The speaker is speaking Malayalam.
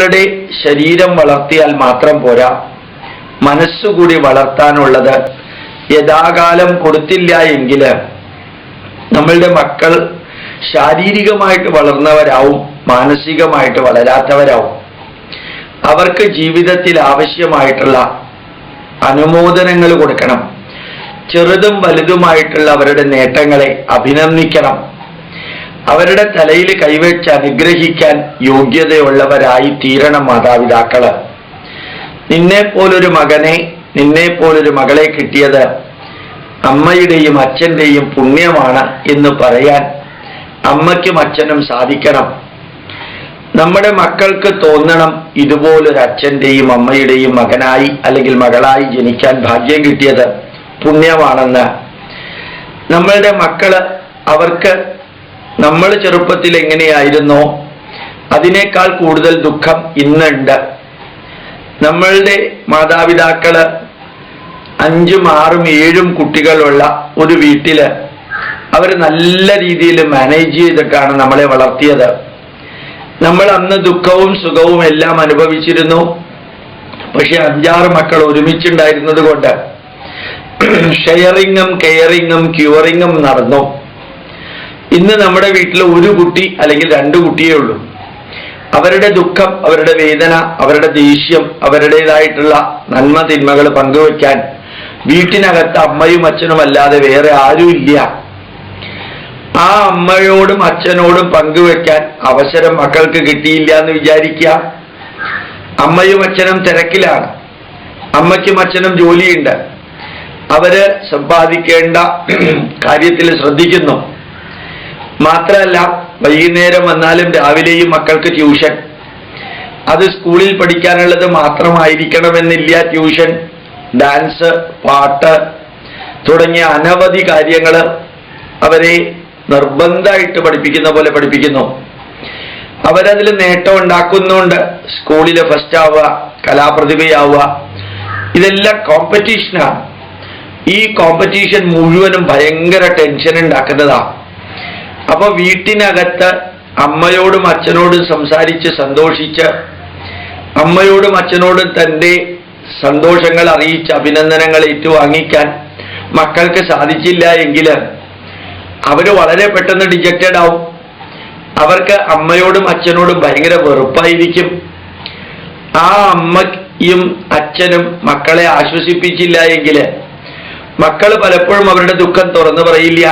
നമ്മളുടെ ശരീരം വളർത്തിയാൽ മാത്രം പോരാ, മനസ്സുകൂടി വളർത്താനുള്ളത് യഥാകാലം കൊടുത്തില്ല എങ്കിൽ നമ്മളുടെ മക്കൾ ശാരീരികമായിട്ട് വളർന്നവരാവും, മാനസികമായിട്ട് വളരാത്തവരാവും. അവർക്ക് ജീവിതത്തിൽ ആവശ്യമായിട്ടുള്ള അനുമോദനങ്ങൾ കൊടുക്കണം. ചെറുതും വലുതുമായിട്ടുള്ള അവരുടെ നേട്ടങ്ങളെ അഭിനന്ദിക്കണം. അവരുടെ തലയിൽ കൈവച്ച് അനുഗ്രഹിക്കാൻ യോഗ്യതയുള്ളവരായി തീരണം മാതാപിതാക്കള്. നിന്നെപ്പോലൊരു മകനെ, നിന്നെപ്പോലൊരു മകളെ കിട്ടിയത് അമ്മയുടെയും അച്ഛൻ്റെയും പുണ്യമാണ് എന്ന് പറയാൻ അമ്മയ്ക്കും അച്ഛനും സാധിക്കണം. നമ്മുടെ മക്കൾക്ക് തോന്നണം, ഇതുപോലൊരു അച്ഛൻ്റെയും അമ്മയുടെയും മകനായി അല്ലെങ്കിൽ മകളായി ജനിക്കാൻ ഭാഗ്യം കിട്ടിയത് പുണ്യമാണെന്ന്. നമ്മളുടെ മക്കള് അവർക്ക് നമ്മൾ ചെറുപ്പത്തിൽ എങ്ങനെയായിരുന്നോ അതിനേക്കാൾ കൂടുതൽ ദുഃഖം ഇന്നുണ്ട്. നമ്മളുടെ മാതാപിതാക്കള് 5, 6, 7 കുട്ടികളുള്ള ഒരു വീട്ടില് അവർ നല്ല രീതിയിൽ മാനേജ് ചെയ്തിട്ടാണ് നമ്മളെ വളർത്തിയത്. നമ്മൾ അന്ന് ദുഃഖവും സുഖവും എല്ലാം അനുഭവിച്ചിരുന്നു. പക്ഷെ 5-6 മക്കൾ ഒരുമിച്ചുണ്ടായിരുന്നത് കൊണ്ട് ഷെയറിങ്ങും കെയറിങ്ങും ക്യൂറിങ്ങും നടന്നു. ഇന്ന് നമ്മുടെ വീട്ടിൽ ഒരു കുട്ടി അല്ലെങ്കിൽ 2 കുട്ടിയേ ഉള്ളൂ. അവരുടെ ദുഃഖം, അവരുടെ വേദന, അവരുടെ ദേഷ്യം, അവരുടേതായിട്ടുള്ള നന്മ തിന്മകൾ പങ്കുവെക്കാൻ വീട്ടിനകത്ത് അമ്മയും അച്ഛനും അല്ലാതെ വേറെ ആരും ഇല്ല. ആ അമ്മയോടും അച്ഛനോടും പങ്കുവെക്കാൻ അവസരം മക്കൾക്ക് കിട്ടിയില്ല എന്ന് വിചാരിക്കുക. അമ്മയും അച്ഛനും തിരക്കിലാണ്, അമ്മയ്ക്കും അച്ഛനും ജോലിയുണ്ട്, അവര് സമ്പാദിക്കേണ്ട കാര്യത്തിൽ ശ്രദ്ധിക്കുന്നു. മാത്രമല്ല വൈകുന്നേരം വന്നാലും രാവിലെയും മക്കൾക്ക് ട്യൂഷൻ. അത് സ്കൂളിൽ പഠിക്കാനുള്ളത് മാത്രമായിരിക്കണമെന്നില്ല. ട്യൂഷൻ, ഡാൻസ്, പാട്ട് തുടങ്ങിയ അനവധി കാര്യങ്ങൾ അവരെ നിർബന്ധമായിട്ട് പഠിപ്പിക്കുന്ന പോലെ പഠിപ്പിക്കുന്നു. അവരതിൽ നേട്ടം ഉണ്ടാക്കുന്നുണ്ട്. സ്കൂളിൽ ഫസ്റ്റ് ആവുക, കലാപ്രതിഭയാവുക, ഇതെല്ലാം കോമ്പറ്റീഷനാണ്. ഈ കോമ്പറ്റീഷൻ മുഴുവനും ഭയങ്കര ടെൻഷൻ ഉണ്ടാക്കുന്നതാണ്. അപ്പൊ വീട്ടിനകത്ത് അമ്മയോടും അച്ഛനോടും സംസാരിച്ച് സന്തോഷിച്ച്, അമ്മയോടും അച്ഛനോടും തൻ്റെ സന്തോഷങ്ങൾ അറിയിച്ച് അഭിനന്ദനങ്ങൾ ഏറ്റുവാങ്ങിക്കാൻ മക്കൾക്ക് സാധിച്ചില്ല എങ്കിൽ അവർ വളരെ പെട്ടെന്ന് ഡിജക്റ്റഡ് ആവും. അവർക്ക് അമ്മയോടും അച്ഛനോടും ഭയങ്കര വെറുപ്പായിരിക്കും. ആ അമ്മയും അച്ഛനും മക്കളെ ആശ്വസിപ്പിച്ചില്ല എങ്കിൽ മക്കൾ പലപ്പോഴും അവരുടെ ദുഃഖം തുറന്നു പറയില്ല.